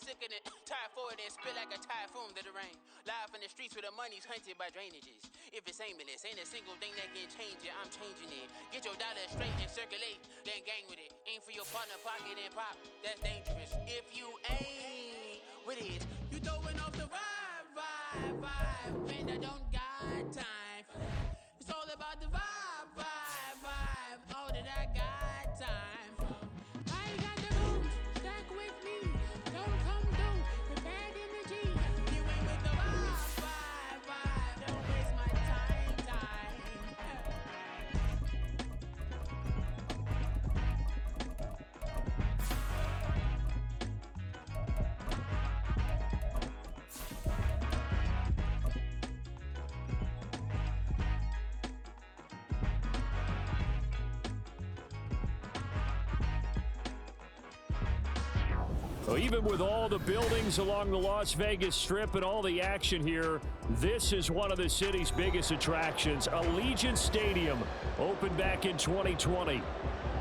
sickening. Tired for it and spit like a typhoon to the rain. Live in the streets where the money's hunted by drainages. If it's aimless, ain't a single thing that can change it. I'm changing it. Get your dollar straight and circulate, then gang with it. Aim for your partner, pocket and pop. That's dangerous. If you ain't with it, you throwing off the vibe. Man, I don't got time for that. It's all about the vibe. All that I got time for. I got the moves, stack with me. Don't come through with bad energy. You ain't with the vibe. Don't waste my time. So even with all the buildings along the Las Vegas Strip and all the action here, this is one of the city's biggest attractions. Allegiant Stadium opened back in 2020.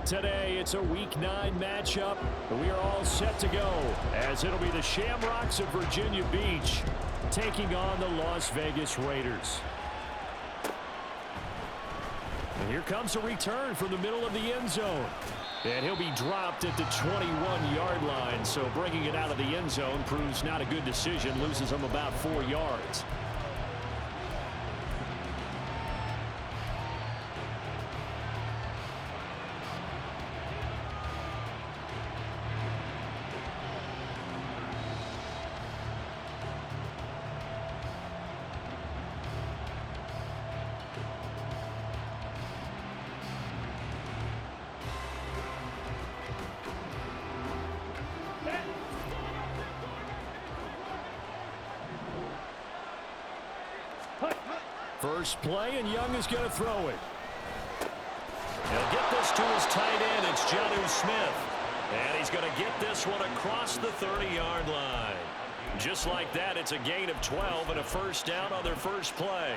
Today, it's a Week 9 matchup. We are all set to go as it'll be the Shamrocks of Virginia Beach taking on the Las Vegas Raiders. And here comes a return from the middle of the end zone. And he'll be dropped at the 21-yard line, so bringing it out of the end zone proves not a good decision, loses him about 4 yards. First play, and Young is going to throw it. He'll get this to his tight end. It's Jonnu Smith. And he's going to get this one across the 30-yard line. Just like that, it's a gain of 12 and a first down on their first play.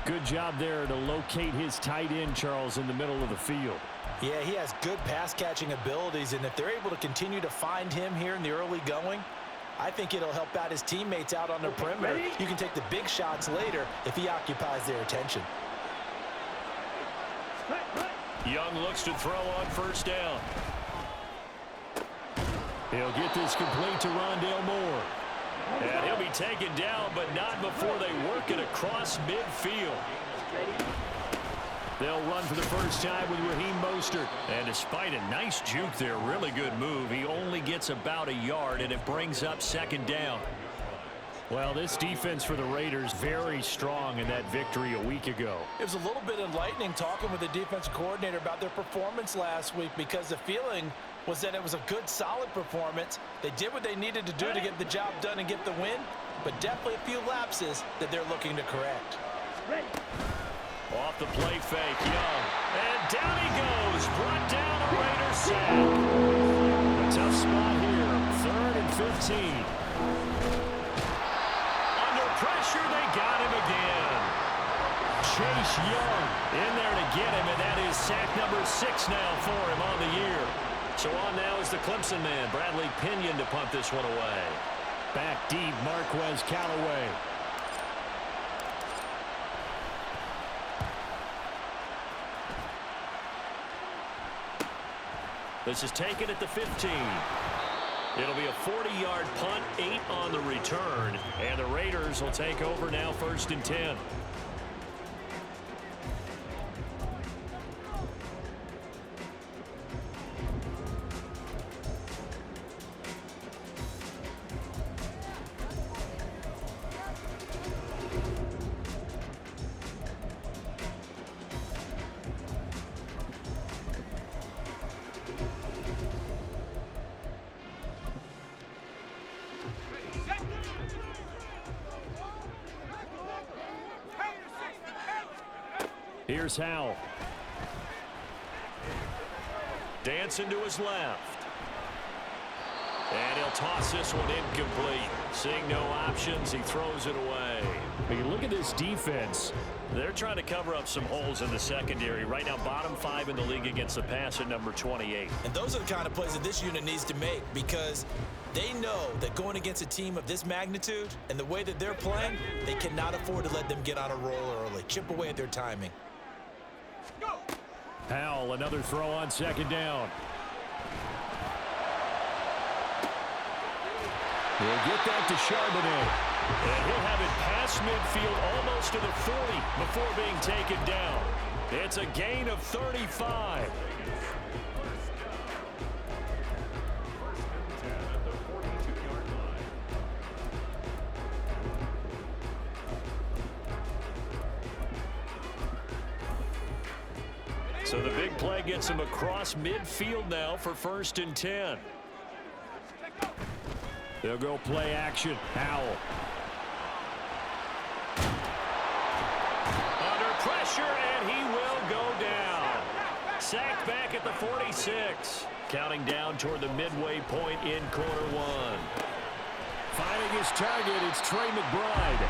Good job there to locate his tight end, Charles, in the middle of the field. Yeah, he has good pass-catching abilities, and if they're able to continue to find him here in the early going, I think it'll help out his teammates out on the perimeter. You can take the big shots later if he occupies their attention. Young looks to throw on first down. He'll get this complete to Rondale Moore. And he'll be taken down, but not before they work it across midfield. They'll run for the first time with Raheem Mostert. And despite a nice juke there, really good move, he only gets about a yard, and it brings up second down. Well, this defense for the Raiders very strong in that victory a week ago. It was a little bit enlightening talking with the defensive coordinator about their performance last week, because the feeling was that it was a good, solid performance. They did what they needed to do to get the job done and get the win, but definitely a few lapses that they're looking to correct. Off the play fake, Young. And down he goes. Brought down a Raiders sack. A tough spot here. 3rd and 15. Under pressure, they got him again. Chase Young in there to get him, and that is sack number 6 now for him on the year. So on now is the Clemson man, Bradley Pinion, to punt this one away. Back deep, Marquez Callaway. This is taken at the 15. It'll be a 40-yard punt, 8 on the return, and the Raiders will take over now 1st and 10. Here's Howell. Dancing to his left. And he'll toss this one incomplete. Seeing no options, he throws it away. But you look at this defense. They're trying to cover up some holes in the secondary. Right now, bottom 5 in the league against the pass at number 28. And those are the kind of plays that this unit needs to make, because they know that going against a team of this magnitude and the way that they're playing, they cannot afford to let them get on a roll early. Chip away at their timing. Howell, another throw on second down. He'll get that to Charbonnet. And he'll have it past midfield almost to the 40 before being taken down. It's a gain of 35. So the big play gets him across midfield now for 1st and 10. They'll go play action. Howell. Under pressure, and he will go down. Sacked back at the 46. Counting down toward the midway point in quarter 1. Finding his target, it's Trey McBride.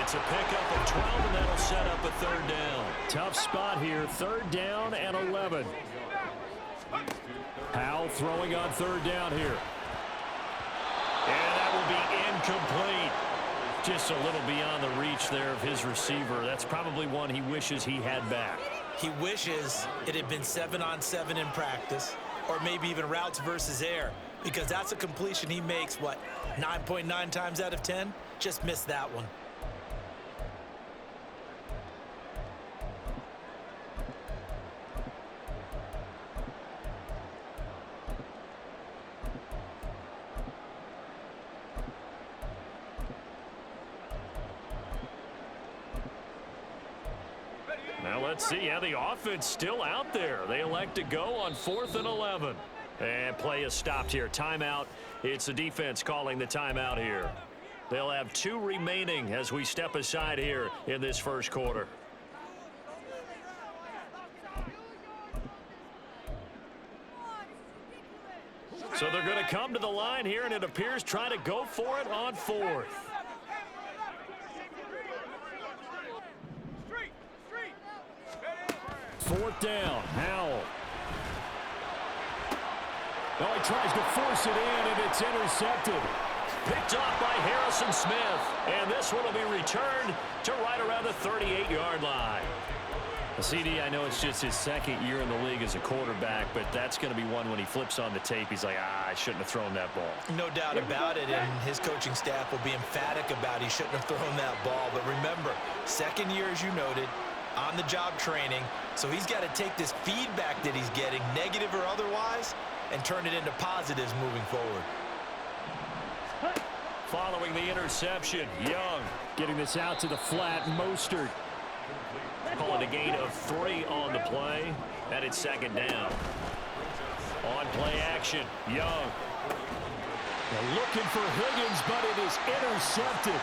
It's a pickup of 12, and that'll set up a 3rd down. Tough spot here, 3rd down and 11. Howell throwing on 3rd down here. And that will be incomplete. Just a little beyond the reach there of his receiver. That's probably one he wishes he had back. He wishes it had been 7-on-7 in practice, or maybe even routes versus air, because that's a completion he makes, 9.9 times out of 10? Just missed that one. Now let's see how the offense still out there. They elect to go on 4th and 11. And play is stopped here. Timeout. It's the defense calling the timeout here. They'll have 2 remaining as we step aside here in this 1st quarter. So they're going to come to the line here, and it appears trying to go for it on 4th. Fourth down, Howell. Oh, he tries to force it in, and it's intercepted. Picked off by Harrison Smith. And this one will be returned to right around the 38-yard line. CD, I know it's just his 2nd year in the league as a quarterback, but that's going to be one when he flips on the tape, he's like, I shouldn't have thrown that ball. No doubt about it, and his coaching staff will be emphatic about he shouldn't have thrown that ball. But remember, 2nd year, as you noted, on-the-job training, so he's got to take this feedback that he's getting, negative or otherwise, and turn it into positives moving forward. Following the interception, Young getting this out to the flat. Mostert. Call it a gain of 3 on the play, and it's 2nd down. On play action, Young. They're looking for Higgins, but it is intercepted.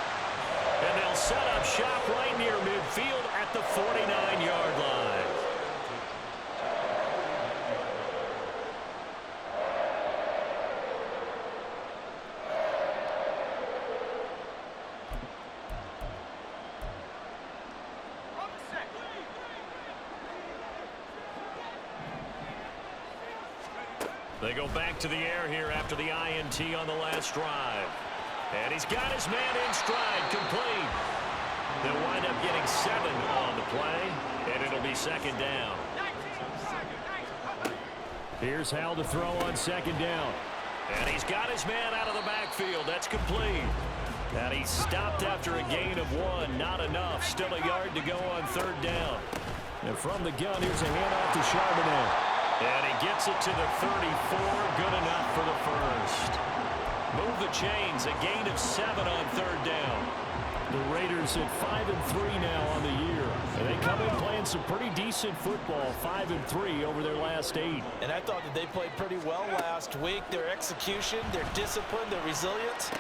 And they'll set up shop right near midfield at the 49-yard line. They go back to the air here after the INT on the last drive. And he's got his man in stride, complete. They'll wind up getting 7 on the play, and it'll be 2nd down. Here's Howell to throw on 2nd down. And he's got his man out of the backfield. That's complete. And he's stopped after a gain of 1. Not enough. Still a yard to go on 3rd down. And from the gun, here's a handoff to Charbonnet. And he gets it to the 34. Good enough for the 1st. Move the chains. A gain of 7 on 3rd down. The Raiders at 5-3 now on the year. And they come in playing some pretty decent football, 5-3 over their last 8. And I thought that they played pretty well last week. Their execution, their discipline, their resilience,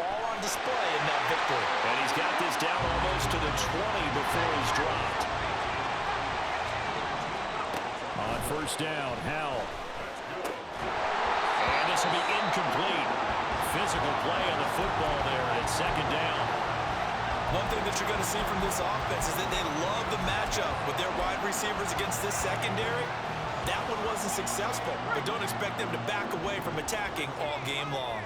all on display in that victory. And he's got this down almost to the 20 before he's dropped. On 1st down, Howell. And the will be incomplete. Physical play on the football there, and it's second down. One thing that you're going to see from this offense is that they love the matchup with their wide receivers against this secondary. That one wasn't successful, but don't expect them to back away from attacking all game long.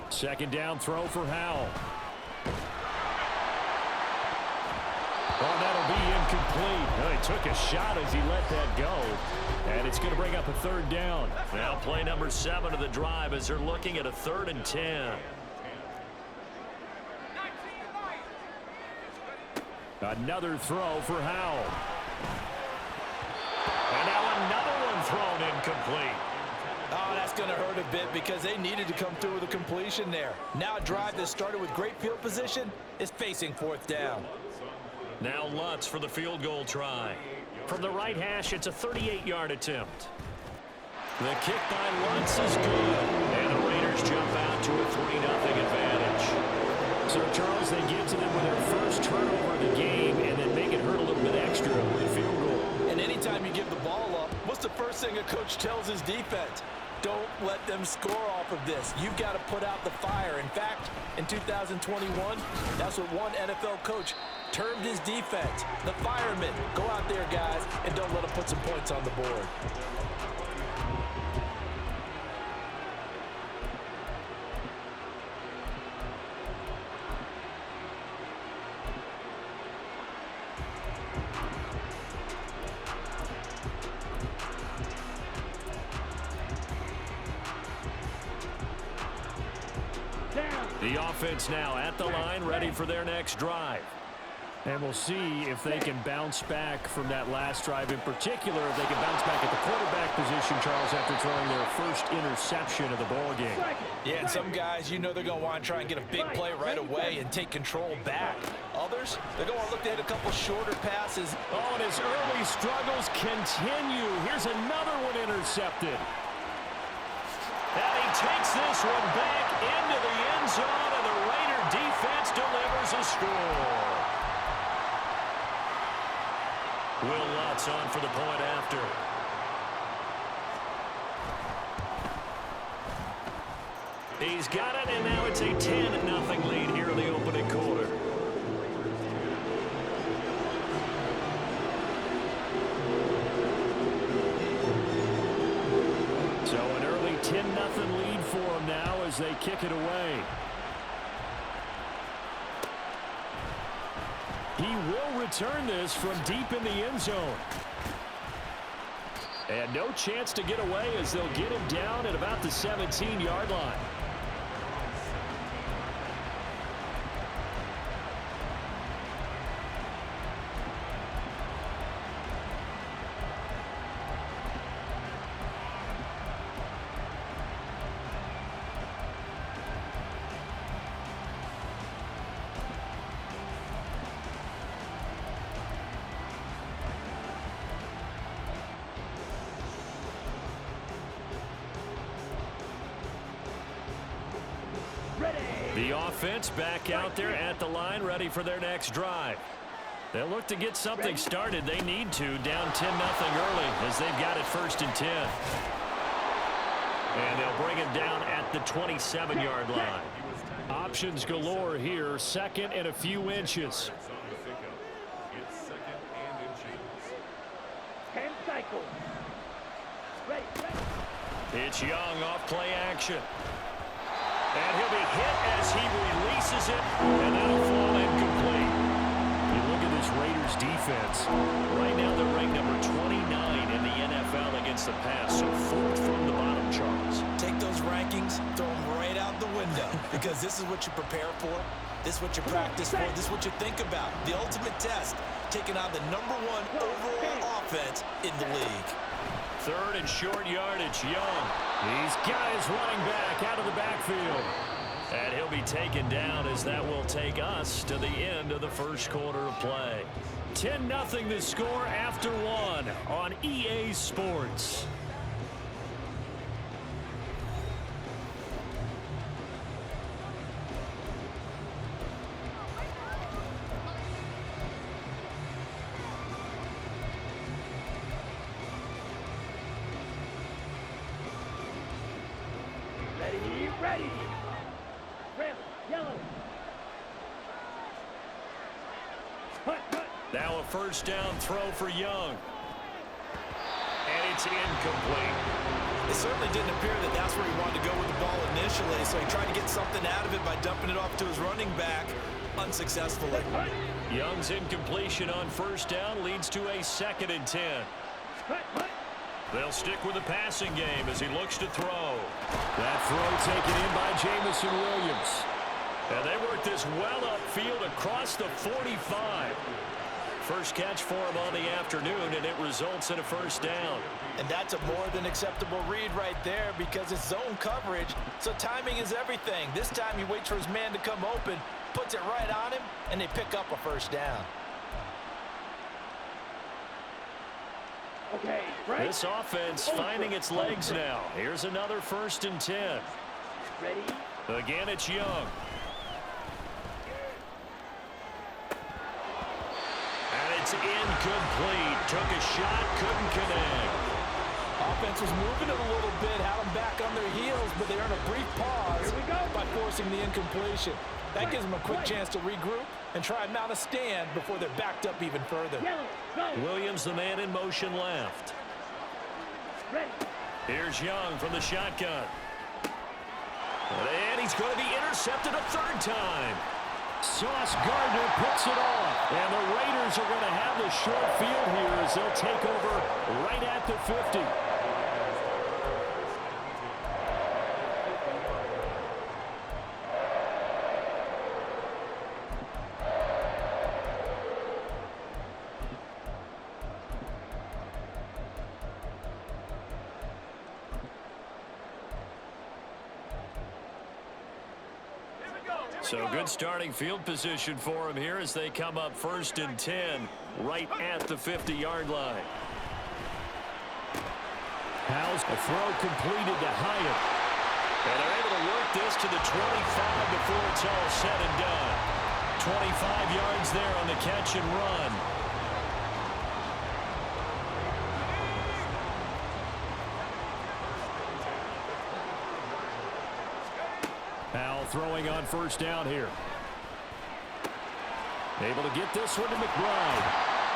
Second down throw for Howell. Oh, that'll be incomplete. Well, he took a shot as he let that go. And it's going to bring up a third down. Now play number 7 of the drive as they're looking at a 3rd and 10. Another throw for Howell. And now another one thrown incomplete. Oh, that's going to hurt a bit because they needed to come through with a completion there. Now a drive that started with great field position is facing 4th down. Now Lutz for the field goal try. From the right hash, it's a 38-yard attempt. The kick by Lutz is good. And the Raiders jump out to a 3-0 advantage. So, Charles, they get to them with their first turnover of the game and then make it hurt a little bit extra with a field goal. And anytime you give the ball up, what's the first thing a coach tells his defense? Don't let them score off of this. You've got to put out the fire. In fact, in 2021, that's what one NFL coach termed his defense. The firemen. Go out there, guys, and don't let them put some points on the board. The offense now at the line, ready for their next drive. And we'll see if they can bounce back from that last drive in particular, if they can bounce back at the quarterback position, Charles, after throwing their first interception of the ball game. Yeah, and some guys, you know they're going to want to try and get a big play right away and take control back. Others, they're going to look to hit a couple shorter passes. Oh, and his early struggles continue. Here's another one intercepted. And he takes this one back into the end zone, and the Raider defense delivers a score. Will Lutz on for the point after. He's got it, and now it's a 10-0 lead here in the opening quarter. So an early 10-0 lead for them now as they kick it away. He will return this from deep in the end zone. And no chance to get away as they'll get him down at about the 17-yard line. The offense back out there at the line, ready for their next drive. They'll look to get something started. They need to, down 10-0 early as they've got it 1st and 10. And they'll bring him down at the 27-yard line. Options galore here, 2nd and a few inches. 10 cycles. Ready. It's Young off play action. And he'll be hit as he releases it, and that'll fall incomplete. You look at this Raiders defense. Right now they're ranked number 29 in the NFL against the pass, so 4th from the bottom, Charles. Take those rankings, throw them right out the window, because this is what you prepare for. This is what you practice for. This is what you think about. The ultimate test, taking on the #1 overall offense in the league. 3rd and short yardage, Young. He's got his running back out of the backfield. And he'll be taken down as that will take us to the end of the first quarter of play. 10-0 the score after 1 on EA Sports. ready. Red, yellow. Punt. Now a first down throw for Young. And it's incomplete. It certainly didn't appear that that's where he wanted to go with the ball initially, so he tried to get something out of it by dumping it off to his running back unsuccessfully. Young's incompletion on first down leads to a 2nd and 10. They'll stick with the passing game as he looks to throw. That throw taken in by Jamison Williams. And they work this well upfield across the 45. First catch for him on the afternoon, and it results in a first down. And that's a more than acceptable read right there because it's zone coverage, so timing is everything. This time he waits for his man to come open, puts it right on him, and they pick up a first down. Okay, right. This offense finding its legs now. Here's another 1st and 10. Ready. Again, it's Young. And it's incomplete. Took a shot, couldn't connect. Offense was moving it a little bit, had them back on their heels, but they earned a brief pause by forcing the incompletion. That gives them a quick chance to regroup and try and mount a stand before they're backed up even further. Williams, the man in motion left. Ready. Here's Young from the shotgun. And he's going to be intercepted a 3rd time. Sauce Gardner picks it off. And the Raiders are going to have the short field here as they'll take over right at the 50. So good starting field position for him here as they come up 1st and 10 right at the 50-yard line. How's a throw completed to Hyatt. And they're able to work this to the 25 before it's all said and done. 25 yards there on the catch and run. Throwing on first down here. Able to get this one to McBride.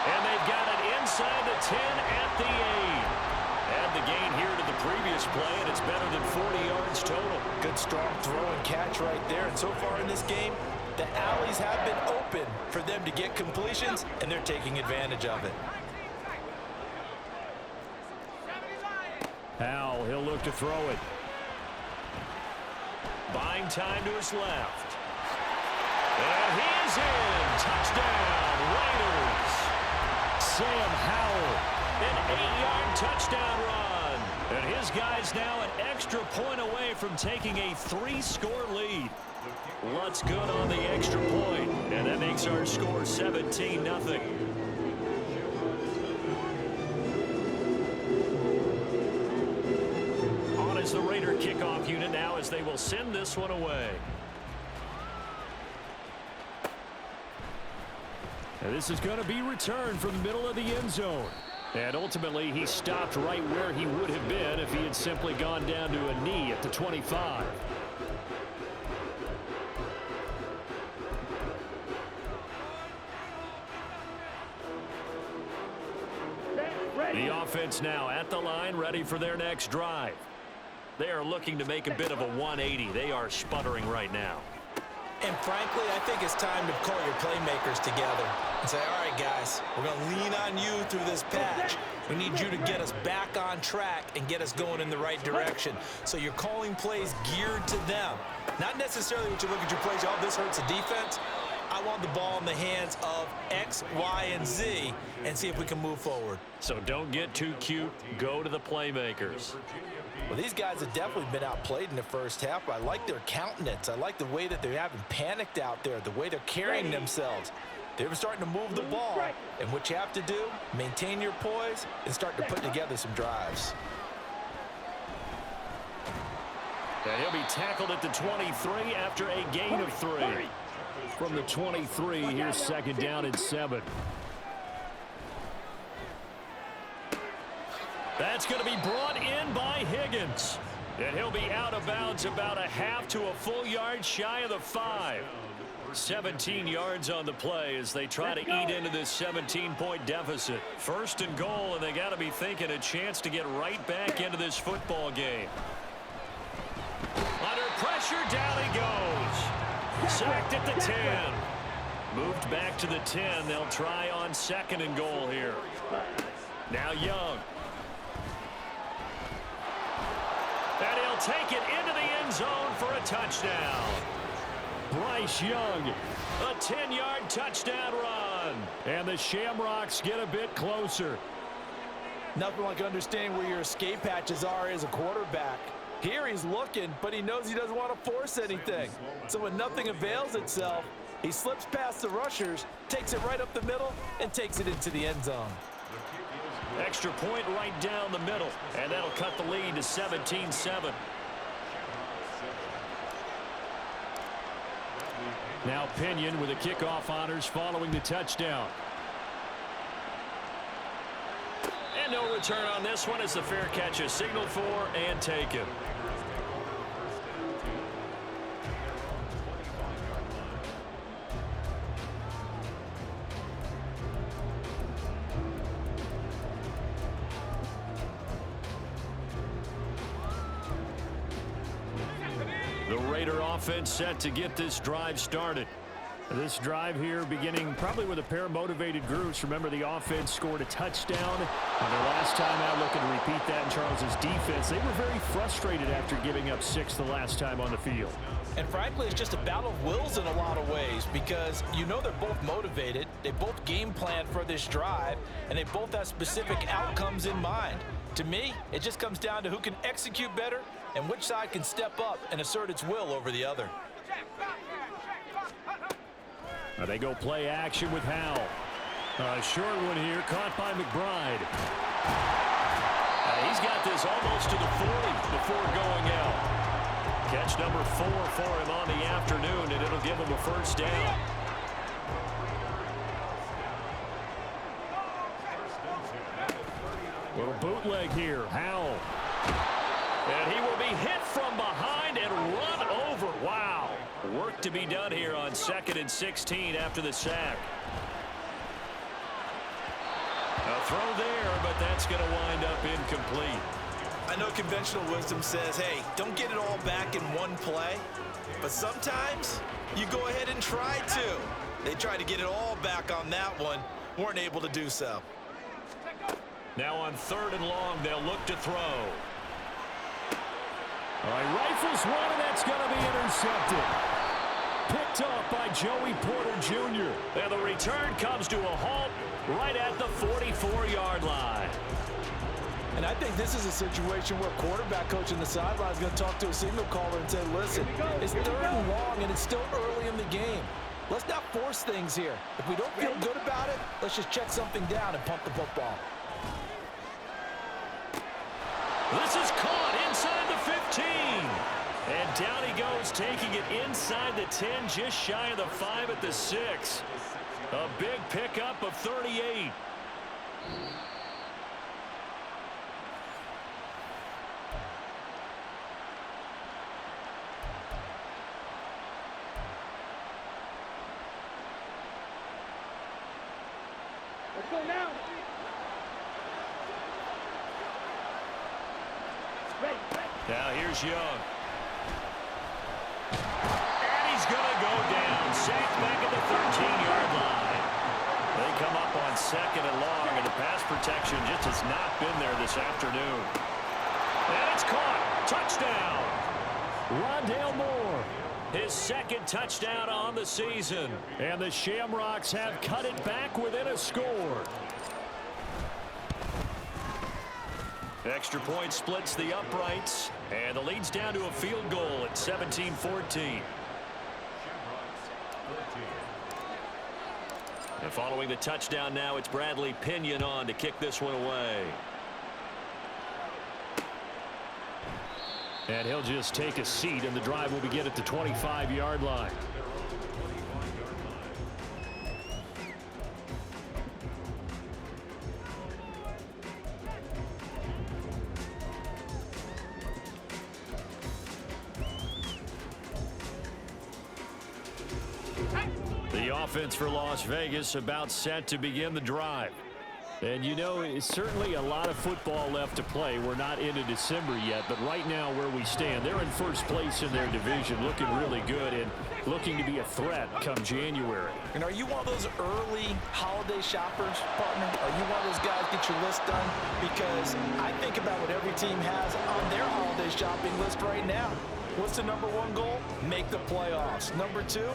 And they've got it inside the 10 at the 8. Add the gain here to the previous play, and it's better than 40 yards total. Good strong throw and catch right there. And so far in this game, the alleys have been open for them to get completions, and they're taking advantage of it. Howell, he'll look to throw it. Buying time to his left. And he is in. Touchdown, Raiders. Sam Howell, an 8-yard touchdown run. And his guys now an extra point away from taking a 3-score lead. Lutz good on the extra point, and that makes our score 17-0. Is the Raider kickoff unit now as they will send this one away. And this is going to be returned from the middle of the end zone. And ultimately, he stopped right where he would have been if he had simply gone down to a knee at the 25. The offense now at the line, ready for their next drive. They are looking to make a bit of a 180. They are sputtering right now. And frankly, I think it's time to call your playmakers together and say, all right, guys, we're going to lean on you through this patch. We need you to get us back on track and get us going in the right direction. So you're calling plays geared to them. Not necessarily when you look at your plays, oh, this hurts the defense. I want the ball in the hands of X, Y, and Z and see if we can move forward. So don't get too cute. Go to the playmakers. Well, these guys have definitely been outplayed in the first half. I like their countenance. I like the way that they haven't panicked out there, the way they're carrying themselves. They're starting to move the ball. And what you have to do, maintain your poise and start to put together some drives. And he'll be tackled at the 23 after a gain of 3. From the 23, here's 2nd down and 7. That's going to be brought in by Higgins. And he'll be out of bounds about a half to a full yard shy of the 5. 17 yards on the play as they try to eat into this 17-point deficit. First and goal, and they got to be thinking a chance to get right back into this football game. Under pressure, down he goes. Sacked at the 10. Moved back to the 10. They'll try on second and goal here. Now Young. And he'll take it into the end zone for a touchdown. Bryce Young, a 10-yard touchdown run. And the Shamrocks get a bit closer. Nothing like understanding where your escape hatches are as a quarterback. Here he's looking, but he knows he doesn't want to force anything. So when nothing avails itself, he slips past the rushers, takes it right up the middle, and takes it into the end zone. Extra point right down the middle, and that'll cut the lead to 17-7. Now Pinion with the kickoff honors following the touchdown. And no return on this one as the fair catch is signaled for and taken. The Raider offense set to get this drive started. This drive here beginning probably with a pair of motivated groups. Remember, the offense scored a touchdown on their last time out. Looking to repeat that in Charles's defense. They were very frustrated after giving up 6 the last time on the field. And frankly, it's just a battle of wills in a lot of ways because you know they're both motivated. They both game plan for this drive, and they both have specific outcomes in mind. To me, it just comes down to who can execute better and which side can step up and assert its will over the other. They go play action with Howell. A short one here, caught by McBride. He's got this almost to the 40 before going out. Catch number 4 for him on the afternoon, and it'll give him a first down. Little bootleg here, Howell. And he will be hit from behind and run over. Wow. Work to be done here on 2nd and 16 after the sack. A throw there, but that's going to wind up incomplete. I know conventional wisdom says, hey, don't get it all back in one play. But sometimes you go ahead and try to. They tried to get it all back on that one. Weren't able to do so. Now on 3rd and long, they'll look to throw. All right, rifles one, and that's going to be intercepted. Picked off by Joey Porter Jr. And the return comes to a halt right at the 44-yard line. And I think this is a situation where quarterback coach on the sideline is going to talk to a signal caller and say, listen, it's 3rd and long, and it's still early in the game. Let's not force things here. If we don't feel good about it, let's just check something down and punt the football. This is caught inside the 15. And down he goes, taking it inside the 10, just shy of the 5 at the 6. A big pickup of 38. Let's go now. Ready. Now here's Young. And he's going to go down. Sacked back at the 13-yard line. They come up on 2nd and long, and the pass protection just has not been there this afternoon. And it's caught. Touchdown. Rondale Moore. His 2nd touchdown on the season. And the Shamrocks have cut it back within a score. Extra point splits the uprights, and the lead's down to a field goal at 17-14. And following the touchdown now, it's Bradley Pinion on to kick this one away. And he'll just take a seat, and the drive will begin at the 25-yard line. The offense for Las Vegas about set to begin the drive. And you know, it's certainly a lot of football left to play. We're not into December yet, but right now where we stand, they're in first place in their division, looking really good and looking to be a threat come January. And are you one of those early holiday shoppers, partner? Are you one of those guys get your list done? Because I think about what every team has on their holiday shopping list right now. What's the number one goal? Make the playoffs. Number two,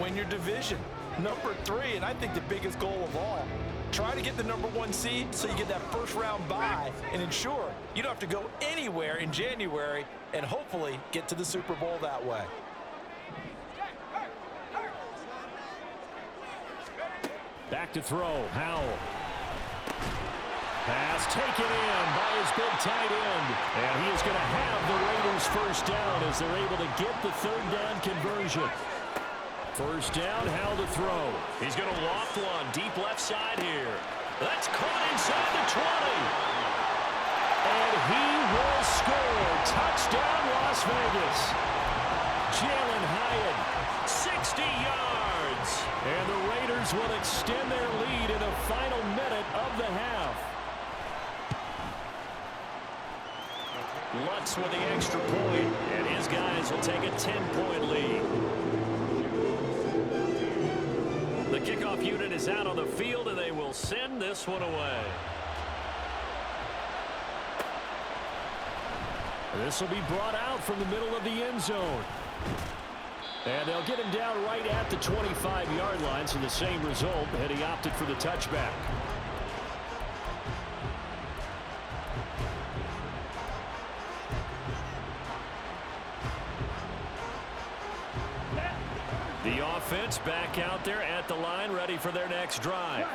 win your division. Number three, and I think the biggest goal of all, try to get the number one seed so you get that first round bye and ensure you don't have to go anywhere in January and hopefully get to the Super Bowl that way. Back to throw, Howell. Pass taken in by his big tight end. And he is going to have the Raiders first down as they're able to get the third down conversion. First down, Howell to throw. He's going to loft one deep left side here. That's caught inside the 20. And he will score. Touchdown, Las Vegas. Jalen Hyatt, 60 yards. And the Raiders will extend their lead in the final minute of the half. Lutz with the extra point, and his guys will take a 10-point lead. The kickoff unit is out on the field, and they will send this one away. This will be brought out from the middle of the end zone. And they'll get him down right at the 25-yard line, so the same result, and he opted for the touchback. The offense back out there at the line, ready for their next drive.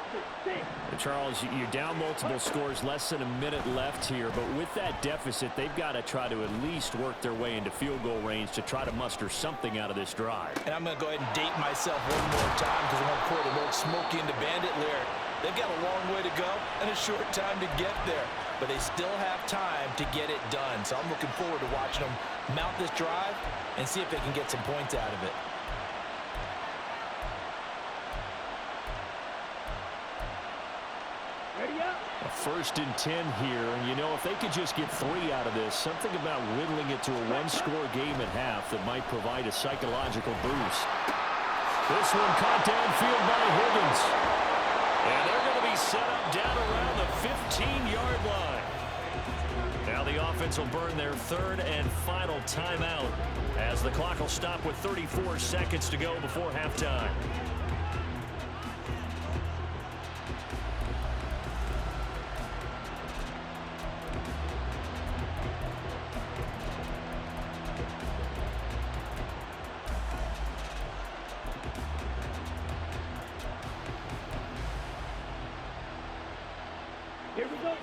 Charles, you're down multiple scores, less than a minute left here, but with that deficit, they've got to try to at least work their way into field goal range to try to muster something out of this drive. And I'm going to go ahead and date myself one more time because I want to quote an old Smokey and the Bandit lyric. They've got a long way to go and a short time to get there, but they still have time to get it done. So I'm looking forward to watching them mount this drive and see if they can get some points out of it. A 1st and 10 here, and you know, if they could just get 3 out of this, something about whittling it to a one-score game at half that might provide a psychological boost. This one caught downfield by Higgins. And they're going to be set up down around the 15-yard line. Now the offense will burn their third and final timeout as the clock will stop with 34 seconds to go before halftime.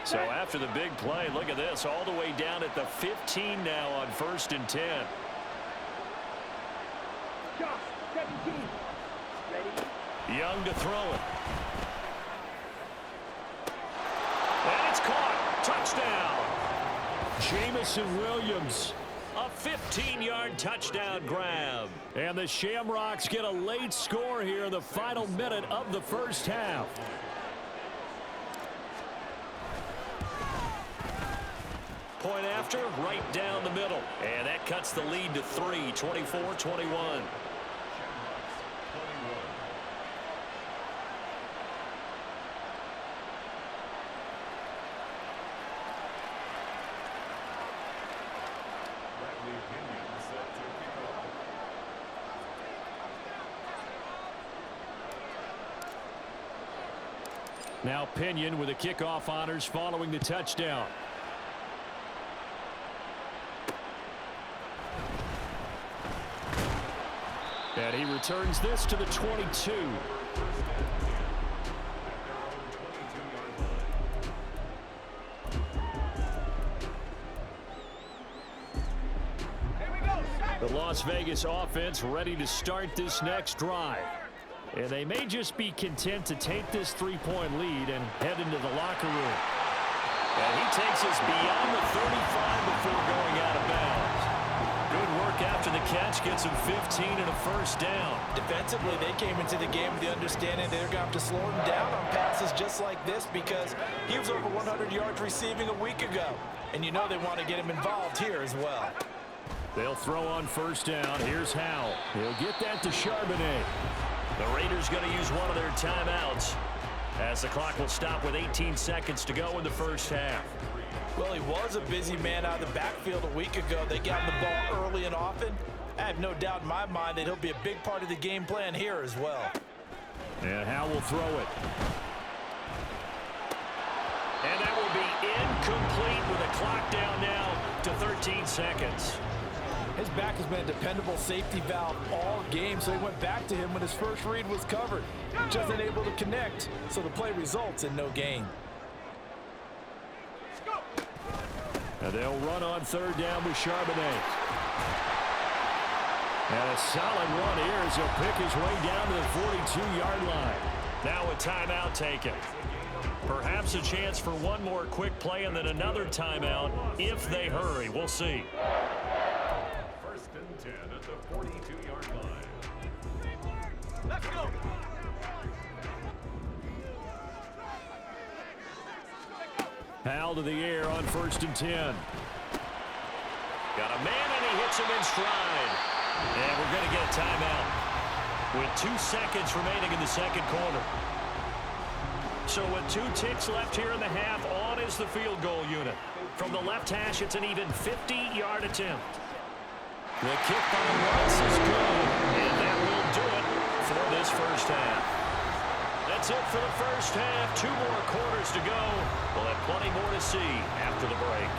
So after the big play, look at this, all the way down at the 15 now on 1st and 10. Josh, 17. Ready? Young to throw it. And it's caught. Touchdown. Jamison Williams. A 15-yard touchdown grab. And the Shamrocks get a late score here in the final minute of the first half. Point after, right down the middle. And that cuts the lead to 3, 24-21. Now Pinion with the kickoff honors following the touchdown. And he returns this to the 22. The Las Vegas offense ready to start this next drive. And they may just be content to take this 3-point lead and head into the locker room. And he takes us beyond the 35 before going out of bounds. Good work after the catch. gets him 15 and a first down. Defensively, they came into the game with the understanding they're going to have to slow him down on passes just like this because he was over 100 yards receiving a week ago. And you know they want to get him involved here as well. They'll throw on first down. Here's Howell. He'll get that to Charbonnet. The Raiders going to use one of their timeouts as the clock will stop with 18 seconds to go in the first half. Well, he was a busy man out of the backfield a week ago. They got the ball early and often. I have no doubt in my mind that he'll be a big part of the game plan here as well. And Howell will throw it. And that will be incomplete with a clock down now to 13 seconds. His back has been a dependable safety valve all game, so he went back to him when his first read was covered. Just unable to connect, so the play results in no gain. And they'll run on third down with Charbonnet. And a solid run here as he'll pick his way down to the 42-yard line. Now a timeout taken. Perhaps a chance for one more quick play and then another timeout if they hurry. We'll see. First and 10 at the 42-yard line. Let's go. Howell to the air on first and 10. Got a man and he hits him in stride. And we're going to get a timeout with 2 seconds remaining in the second quarter. So with 2 ticks left here in the half, on is the field goal unit. From the left hash, it's an even 50-yard attempt. The kick by Rice is good, and that will do it for this first half. That's it for the first half. 2 more quarters to go. We'll have plenty more to see after the break.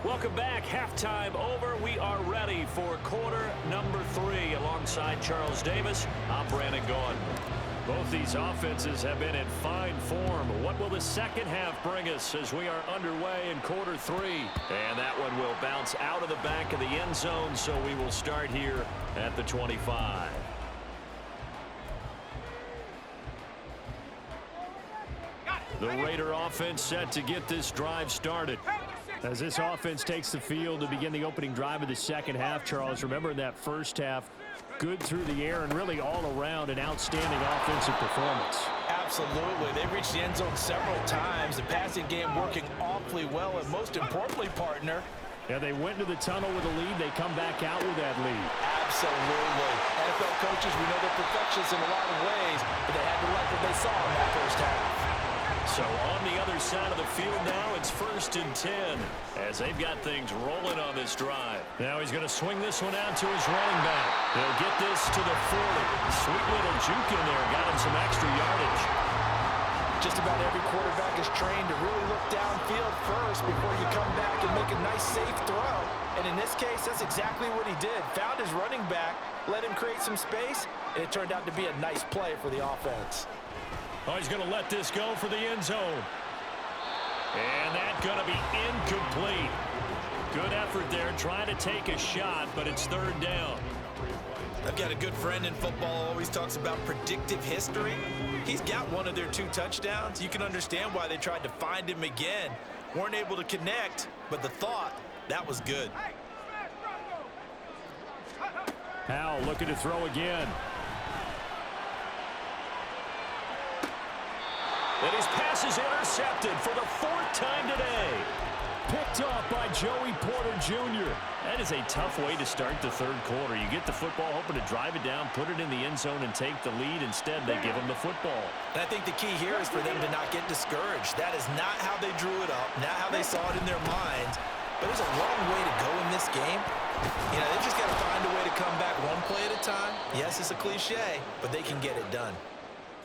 Welcome back. Halftime over. We are ready for quarter number 3. Alongside Charles Davis, I'm Brandon Gaudin. Both these offenses have been in fine form. What will the second half bring us as we are underway in quarter 3? And that one will bounce out of the back of the end zone, so we will start here at the 25. The Raider offense set to get this drive started. As this offense takes the field to begin the opening drive of the second half, Charles, remember in that first half, good through the air and really all around an outstanding offensive performance. Absolutely. They reached the end zone several times. The passing game working awfully well, and most importantly, partner. Yeah, they went into the tunnel with a lead. They come back out with that lead. Absolutely. NFL coaches, we know they're perfectionists in a lot of ways, but they had to like what they saw in that first half. So on the other side of the field now, it's first and 10 as they've got things rolling on this drive. Now he's going to swing this one out to his running back. He'll get this to the 40. Sweet little juke in there. Got him some extra yardage. Just about every quarterback is trained to really look downfield first before you come back and make a nice, safe throw. And in this case, that's exactly what he did. Found his running back, let him create some space, and it turned out to be a nice play for the offense. Oh, he's going to let this go for the end zone. And that's going to be incomplete. Good effort there, trying to take a shot, but it's third down. I've got a good friend in football, always talks about predictive history. He's got one of their 2 touchdowns. You can understand why they tried to find him again. Weren't able to connect, but the thought, that was good. Howell looking to throw again. And his pass is intercepted for the 4th time today. Picked off by Joey Porter Jr. That is a tough way to start the third quarter. You get the football, hoping to drive it down, put it in the end zone, and take the lead. Instead, they give him the football. And I think the key here is for them to not get discouraged. That is not how they drew it up, not how they saw it in their minds. But there's a long way to go in this game. You know, they've just got to find a way to come back one play at a time. Yes, it's a cliche, but they can get it done.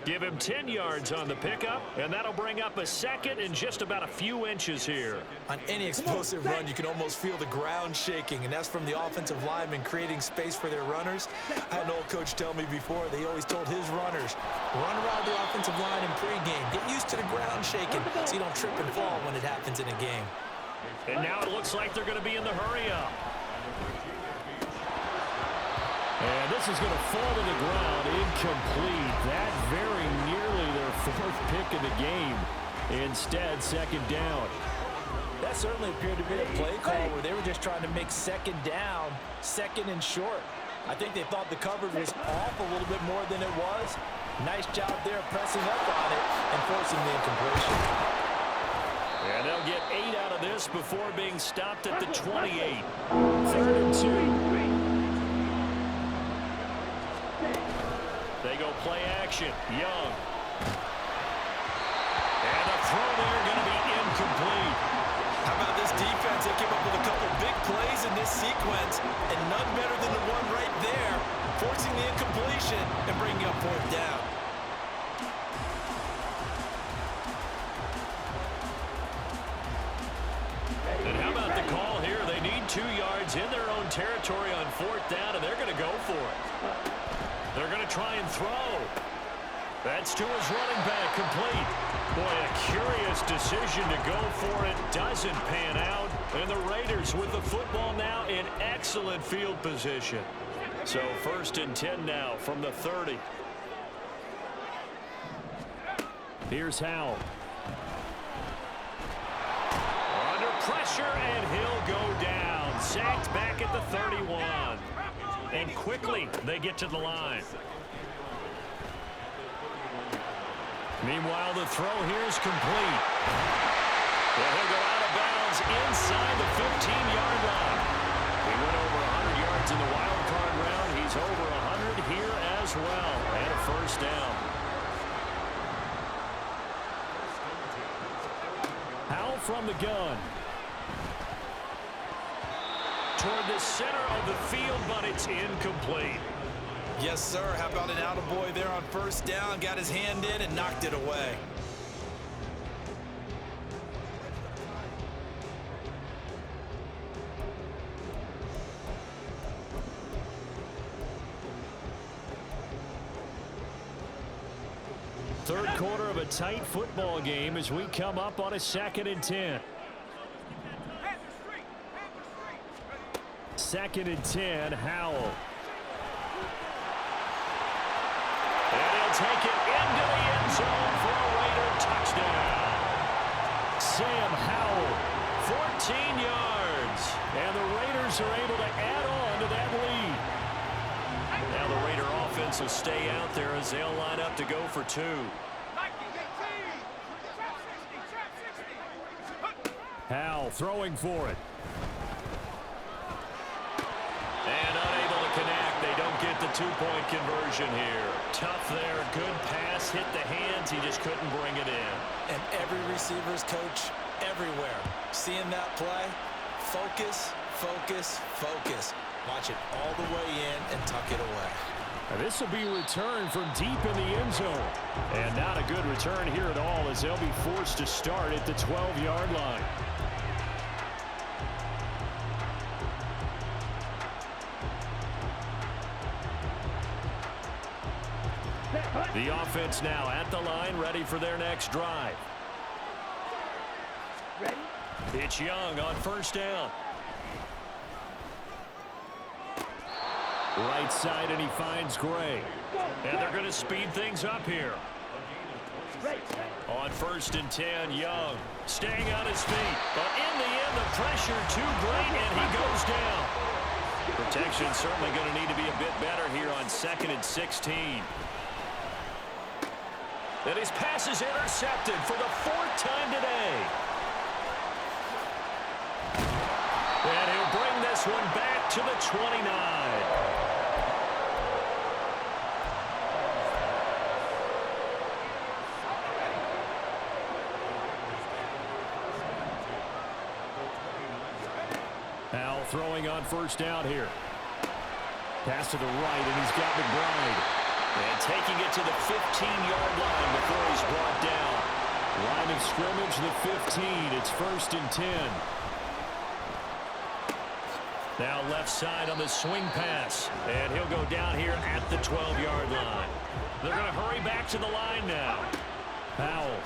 Give him 10 yards on the pickup, and that'll bring up a second and just about a few inches here. On any explosive run, you can almost feel the ground shaking, and that's from the offensive linemen creating space for their runners. I had an old coach tell me before, they always told his runners, run around the offensive line in pregame. Get used to the ground shaking so you don't trip and fall when it happens in a game. And now it looks like they're going to be in the hurry-up. And this is going to fall to the ground incomplete. That very nearly their pick of the game. Instead, second down. That certainly appeared to be a play call where they were just trying to make second down, second and short. I think they thought the coverage was off a little bit more than it was. Nice job there pressing up on it and forcing the incompletion. And they'll get 8 out of this before being stopped at the 28. 3rd and 2. They go play action. Young. And the throw there going to be incomplete. How about this defense? They came up with a couple big plays in this sequence, and none better than the one right there, forcing the incompletion and bringing up 4th down. And how about the call here? They need 2 yards in their own territory on 4th down, and they're going to go for it. They're going to try and throw. That's to his running back, complete. Boy, a curious decision to go for it. Doesn't pan out. And the Raiders with the football now in excellent field position. So 1st and 10 now from the 30. Here's Howell. Under pressure, and he'll go down. Sacked back at the 31. And quickly they get to the line. Meanwhile, the throw here is complete. Well, he'll go out of bounds inside the 15-yard line. He went over 100 yards in the wild card round. He's over 100 here as well. And a 1st down. Howell from the gun. Toward the center of the field, but it's incomplete. Yes, sir. How about an attaboy there on 1st down? Got his hand in and knocked it away. Third quarter of a tight football game as we come up on a 2nd and 10. 2nd and 10, Howell. And he'll take it into the end zone for a Raider touchdown. Sam Howell, 14 yards. And the Raiders are able to add on to that lead. Now the Raider offense will stay out there as they'll line up to go for 2. Howell throwing for it. And unable to connect. They don't get the 2-point conversion here. Tough there. Good pass. Hit the hands. He just couldn't bring it in. And every receiver's coach everywhere. Seeing that play, focus, focus, focus. Watch it all the way in and tuck it away. And this will be a return from deep in the end zone. And not a good return here at all as they'll be forced to start at the 12-yard line. The offense now at the line, ready for their next drive. Ready? It's Young on 1st down. Right side, and he finds Gray. And they're going to speed things up here. On 1st and 10, Young staying on his feet. But in the end, the pressure too great, and he goes down. Protection certainly going to need to be a bit better here on 2nd and 16. And his pass is intercepted for the 4th time today. And he'll bring this one back to the 29. Howell throwing on 1st down here. Pass to the right, and he's got McBride. And taking it to the 15-yard line before he's brought down. Line of scrimmage, the 15. It's 1st and 10. Now left side on the swing pass. And he'll go down here at the 12-yard line. They're going to hurry back to the line now. Howell.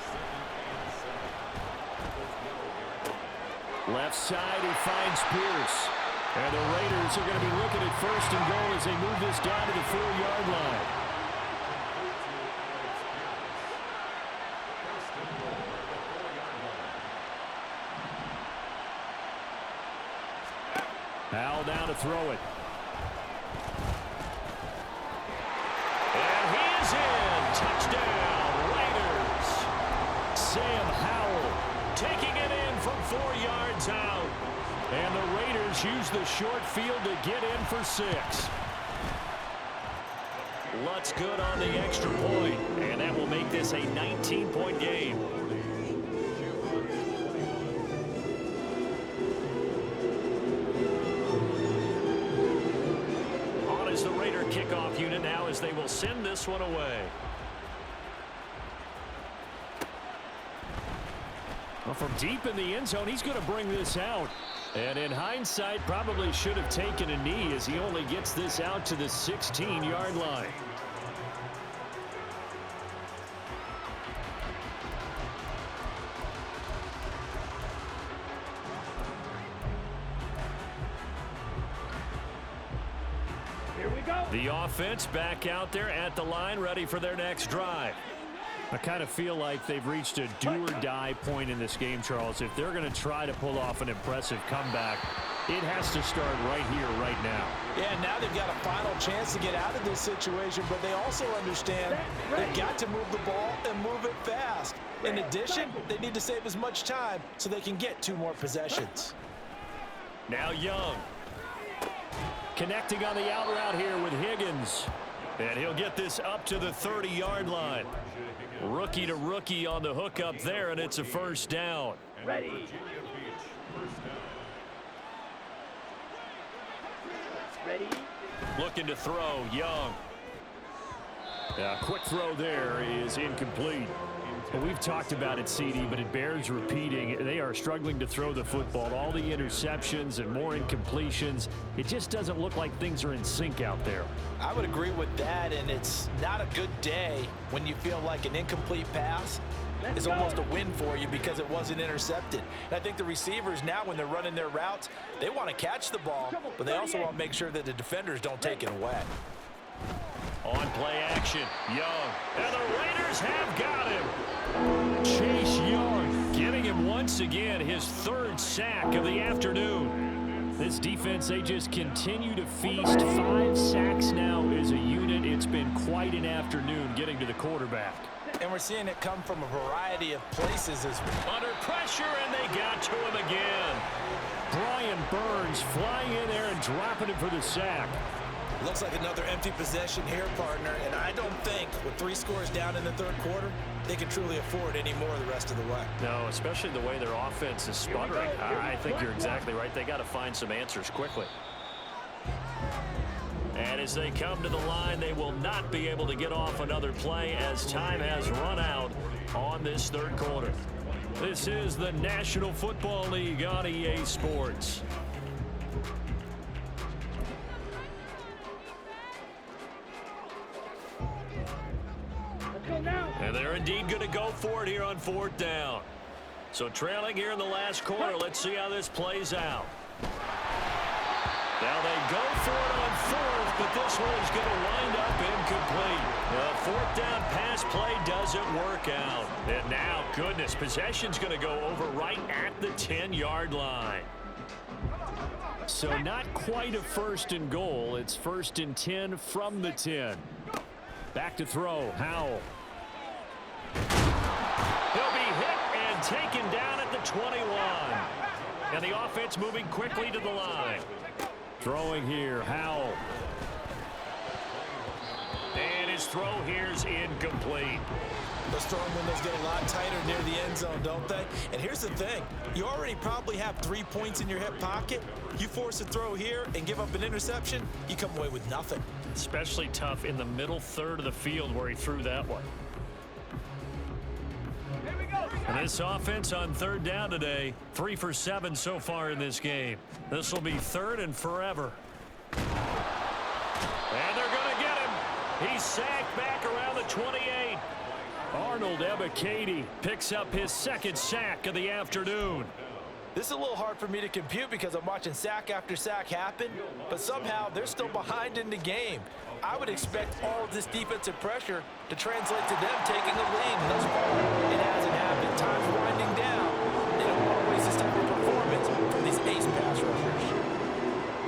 Left side, he finds Pierce. And the Raiders are going to be looking at 1st and goal as they move this down to the 4-yard line. to throw it. And he is in. Touchdown, Raiders. Sam Howell taking it in from 4 yards out. And the Raiders use the short field to get in for 6. Lutz good on the extra point, and that will make this a 19-point game. On is the Raider kickoff unit now as they will send this one away. Well, from deep in the end zone, he's going to bring this out. And in hindsight, probably should have taken a knee as he only gets this out to the 16-yard line. Here we go. The offense back out there at the line, ready for their next drive. I kind of feel like they've reached a do-or-die point in this game, Charles. If they're going to try to pull off an impressive comeback, it has to start right here, right now. Yeah, now they've got a final chance to get out of this situation, but they also understand they've got to move the ball and move it fast. In addition, they need to save as much time so they can get 2 more possessions. Now Young. Connecting on the out route here with Higgins. And he'll get this up to the 30-yard line. Rookie to rookie on the hook up there, and it's a first down. Ready. Ready. Looking to throw, Young. Quick throw there is incomplete. Well, we've talked about it, CD, but it bears repeating. They are struggling to throw the football. All the interceptions and more incompletions. It just doesn't look like things are in sync out there. I would agree with that, and it's not a good day when you feel like an incomplete pass is almost a win for you because it wasn't intercepted. And I think the receivers now, when they're running their routes, they want to catch the ball, but they also want to make sure that the defenders don't take it away. On play action, Young. And the Raiders have got him. Chase Young getting him once again, his 3rd sack of the afternoon. This defense, they just continue to feast. 5 sacks now as a unit. It's been quite an afternoon getting to the quarterback. And we're seeing it come from a variety of places as well. Under pressure, and they got to him again. Brian Burns flying in there and dropping him for the sack. Looks like another empty possession here, partner, and I don't think with 3 scores down in the 3rd quarter, they can truly afford any more the rest of the way. No, especially the way their offense is sputtering. I think you're exactly right. They got to find some answers quickly. And as they come to the line, they will not be able to get off another play as time has run out on this 3rd quarter. This is the National Football League on EA Sports. And they're indeed going to go for it here on 4th down. So trailing here in the last quarter, let's see how this plays out. Now they go for it on 4th, but this one is going to wind up incomplete. The 4th down pass play doesn't work out. And now, goodness, possession's going to go over right at the 10-yard line. So not quite a 1st and goal. It's 1st and 10 from the 10. Back to throw, Howell. He'll be hit and taken down at the 21. And the offense moving quickly to the line. Throwing here, Howell. And his throw here's incomplete. Those throwing windows get a lot tighter near the end zone, don't they? And here's the thing. You already probably have 3 points in your hip pocket. You force a throw here and give up an interception, you come away with nothing. Especially tough in the middle 3rd of the field where he threw that one. And this offense on 3rd down today, 3 for 7 so far in this game. This will be 3rd and forever. And they're going to get him. He's sacked back around the 28. Arnold Ebiketie picks up his 2nd sack of the afternoon. This is a little hard for me to compute because I'm watching sack after sack happen, but somehow they're still behind in the game. I would expect all of this defensive pressure to translate to them taking the lead. Thus far, it hasn't happened. Time's winding down. They don't want to waste this type of performance from these ace pass rushers.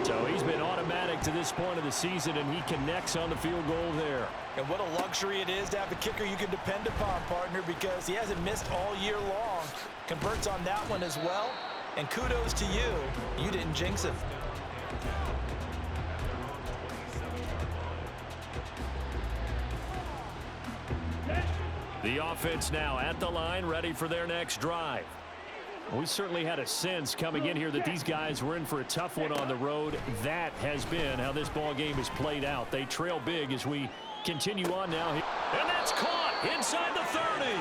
So he's been automatic to this point of the season, and he connects on the field goal there. And what a luxury it is to have a kicker you can depend upon, partner, because he hasn't missed all year long. Converts on that one as well. And kudos to you. You didn't jinx him. The offense now at the line, ready for their next drive. We certainly had a sense coming in here that these guys were in for a tough one on the road. That has been how this ball game has played out. They trail big as we continue on now. And that's caught inside the 30.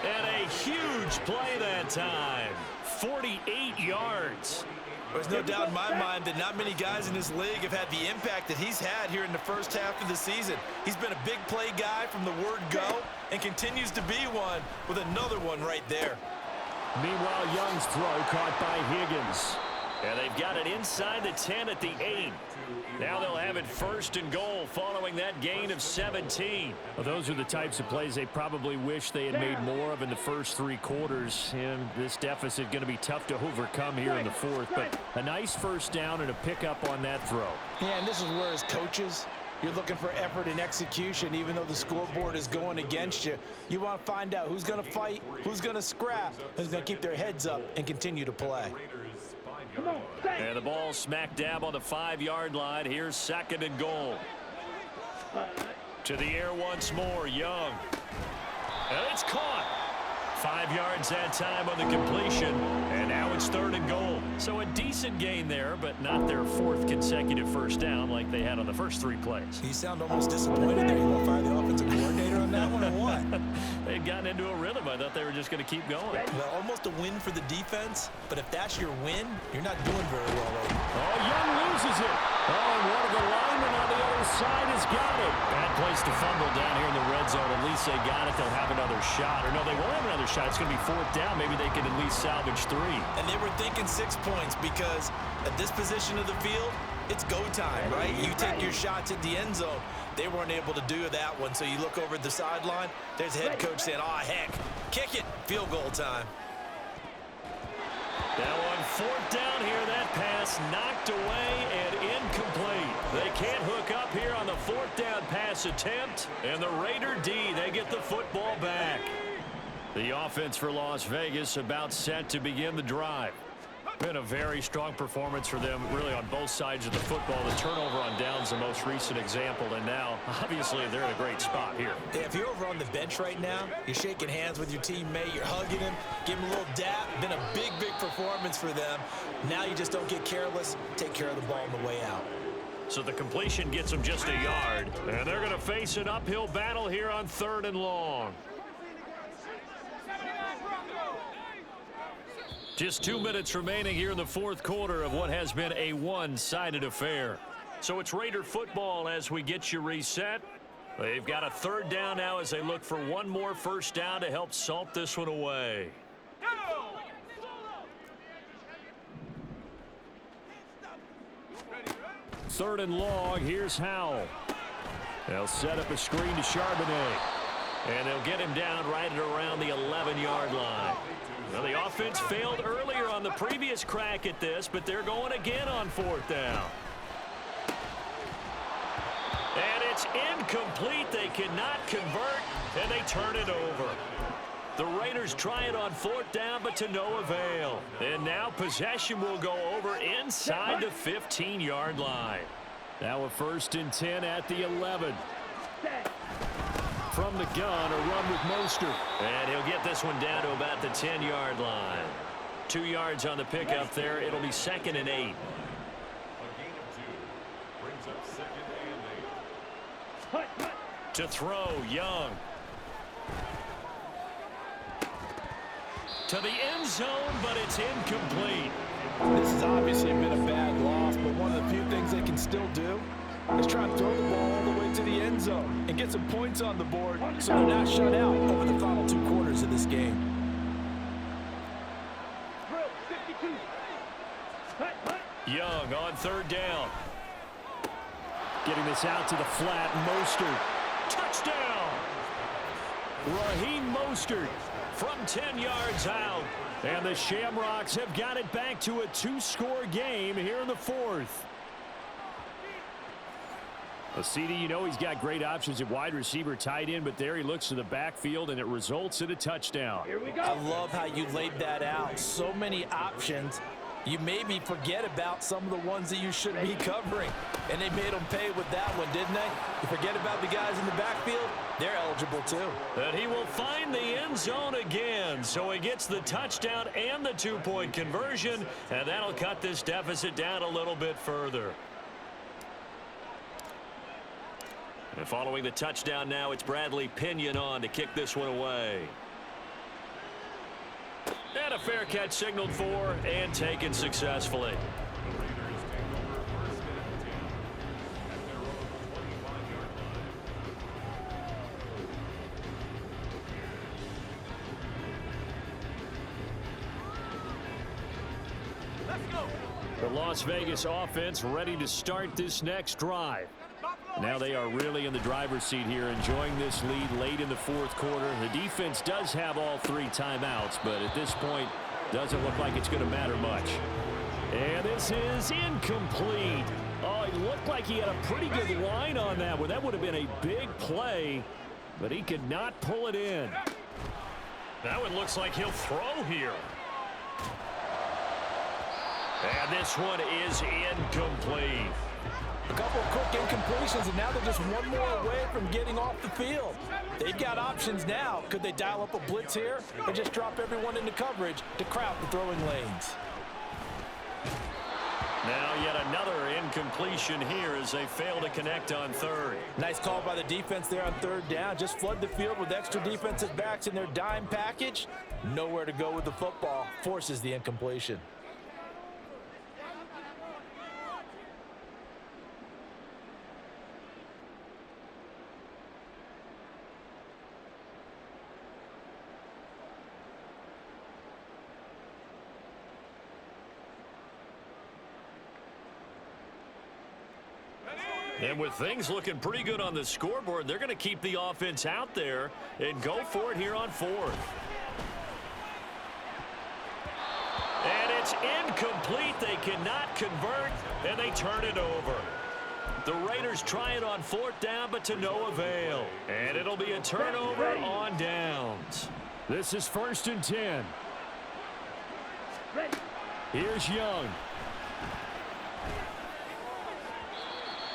And a huge play that time. 48 yards. There's no doubt in my mind that not many guys in this league have had the impact that he's had here in the first half of the season. He's been a big play guy from the word go and continues to be one with another one right there. Meanwhile, Young's throw caught by Higgins. And they've got it inside the 10 at the 8. Now they'll have it first and goal following that gain of 17. Well, those are the types of plays they probably wish they had made more of in the first 3 quarters. And this deficit going to be tough to overcome here in the 4th. But a nice first down and a pickup on that throw. Yeah, and this is where as coaches, you're looking for effort and execution. Even though the scoreboard is going against you, you want to find out who's going to fight, who's going to scrap, who's going to keep their heads up and continue to play. And the ball smack dab on the 5-yard line. Here's second and goal. To the air once more, Young. And it's caught. 5 yards that time on the completion. And now it's third and goal. So a decent gain there, but not their 4th consecutive first down like they had on the first 3 plays. You sound almost disappointed there. You want to fire the offensive coordinator on that one or what? They'd gotten into a rhythm. I thought they were just going to keep going. Well, almost a win for the defense, but if that's your win, you're not doing very well right now. Oh, Young loses it. Oh, and one of the linemen on the other side has got it. Bad place to fumble down here in the red zone. At least they got it. They'll have another shot. Or no, they won't have another shot. It's going to be 4th down. Maybe they can at least salvage 3. And they were thinking 6 points because at this position of the field, it's go time, right? You take your shots at the end zone. They weren't able to do that one, so you look over at the sideline. There's the head coach saying, oh, heck, kick it, field goal time. Now on 4th down here, that pass knocked away and incomplete. They can't hook up here on the 4th down pass attempt. And the Raider D, they get the football back. The offense for Las Vegas about set to begin the drive. Been a very strong performance for them, really, on both sides of the football. The turnover on downs, the most recent example, and now, obviously, they're in a great spot here. Yeah, if you're over on the bench right now, you're shaking hands with your teammate, you're hugging him, give him a little dap. Been a big, big performance for them. Now you just don't get careless, take care of the ball on the way out. So the completion gets them just a yard, and they're going to face an uphill battle here on 3rd and long. Just 2 minutes remaining here in the 4th quarter of what has been a one-sided affair. So it's Raider football as we get you reset. They've got a 3rd down now as they look for one more first down to help salt this one away. 3rd and long. Here's Howell. They'll set up a screen to Charbonnet. And they'll get him down right at around the 11-yard line. Well, the offense failed earlier on the previous crack at this, but they're going again on 4th down. And it's incomplete. They cannot convert, and they turn it over. The Raiders try it on 4th down, but to no avail. And now possession will go over inside the 15-yard line. Now a 1st and 10 at the 11. From the gun, a run with Mostert. And he'll get this one down to about the 10-yard line. 2 yards on the pickup there. It'll be 2nd and 8. A gain of 2 brings up 2nd and 8. To throw, Young. To the end zone, but it's incomplete. This has obviously been a bad loss, but one of the few things they can still do is try to throw the ball all the way to the end zone and get some points on the board so they're not shut out over the final 2 quarters of this game. Young on 3rd down. Getting this out to the flat, Mostert. Touchdown! Raheem Mostert, from 10 yards out. And the Shamrocks have got it back to a 2-score game here in the fourth. CD, you know he's got great options at wide receiver, tight end, but there he looks to the backfield, and it results in a touchdown. Here we go. I love how you laid that out. So many options. You maybe forget about some of the ones that you should be covering. And they made them pay with that one, didn't they? You forget about the guys in the backfield, they're eligible too. And he will find the end zone again. So he gets the touchdown and the 2-point conversion, and that'll cut this deficit down a little bit further. And following the touchdown now, it's Bradley Pinion on to kick this one away. And a fair catch signaled for and taken successfully. The Las Vegas offense ready to start this next drive. Now they are really in the driver's seat here, enjoying this lead late in the fourth quarter. The defense does have all 3 timeouts, but at this point, doesn't look like it's going to matter much. And this is incomplete. Oh, it looked like he had a pretty good line on that one. That would have been a big play, but he could not pull it in. That one looks like he'll throw here. And this one is incomplete. A couple of quick incompletions, and now they're just one more away from getting off the field. They've got options now. Could they dial up a blitz here or just drop everyone into coverage to crowd the throwing lanes? Now yet another incompletion here as they fail to connect on third. Nice call by the defense there on third down. Just flood the field with extra defensive backs in their dime package. Nowhere to go with the football. Forces the incompletion. And with things looking pretty good on the scoreboard, they're going to keep the offense out there and go for it here on fourth. And it's incomplete. They cannot convert, and they turn it over. The Raiders try it on fourth down, but to no avail. And it'll be a turnover on downs. This is 1st and 10. Here's Young.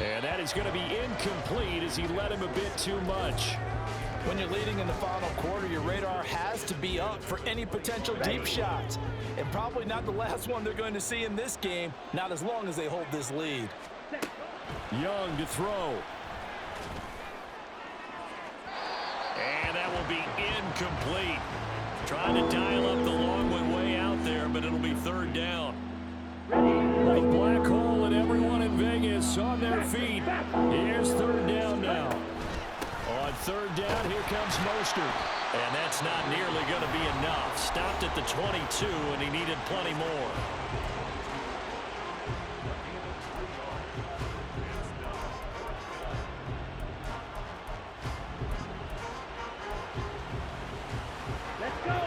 And that is going to be incomplete as he led him a bit too much. When you're leading in the final quarter, your radar has to be up for any potential deep shots. And probably not the last one they're going to see in this game, not as long as they hold this lead. Young to throw. And that will be incomplete. Trying to dial up the long one way out there, but it'll be third down. A black hole and everyone in Vegas on their feet. Here's third down now. On third down, here comes Mostert. And that's not nearly going to be enough. Stopped at the 22, and he needed plenty more.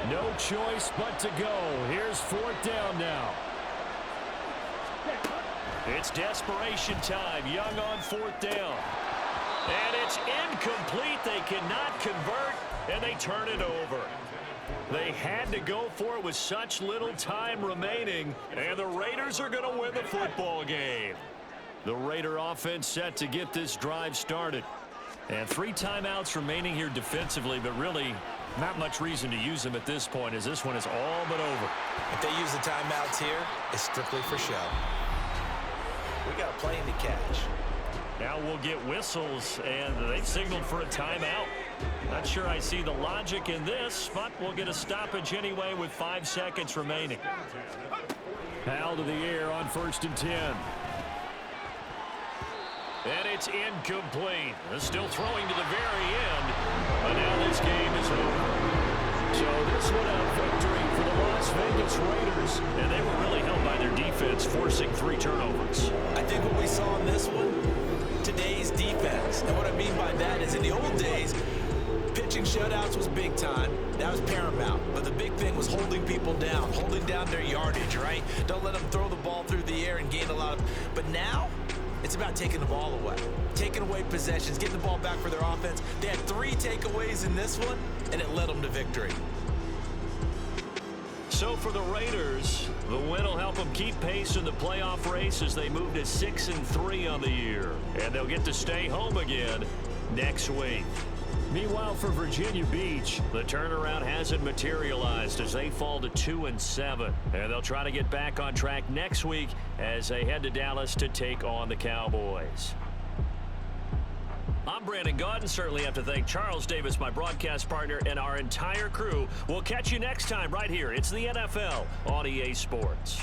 No choice but to go. Here's fourth down now. It's desperation time. Young on fourth down. And it's incomplete. They cannot convert, and they turn it over. They had to go for it with such little time remaining, and the Raiders are going to win the football game. The Raider offense set to get this drive started. And 3 timeouts remaining here defensively, but really not much reason to use them at this point as this one is all but over. If they use the timeouts here, it's strictly for show. We got a plane to catch. Now we'll get whistles, and they've signaled for a timeout. Not sure I see the logic in this, but we'll get a stoppage anyway with 5 seconds remaining. Powell to the air on 1st and 10. And it's incomplete. Still throwing to the very end, but now this game is over. So this one a victory for the Las Vegas Raiders, and they were really held by their defense, forcing 3 turnovers. I think what we saw in this one, today's defense. And what I mean by that is in the old days, pitching Winning shutouts was big time. That was paramount. But the big thing was holding people down, holding down their yardage, right? Don't let them throw the ball through the air and gain a lot of... But now, it's about taking the ball away. Taking away possessions, getting the ball back for their offense. They had 3 takeaways in this one, and it led them to victory. So for the Raiders, the win will help them keep pace in the playoff race as they move to 6-3 on the year. And they'll get to stay home again next week. Meanwhile, for Virginia Beach, the turnaround hasn't materialized as they fall to 2-7. And they'll try to get back on track next week as they head to Dallas to take on the Cowboys. I'm Brandon Gaudin. Certainly have to thank Charles Davis, my broadcast partner, and our entire crew. We'll catch you next time right here. It's the NFL on EA Sports.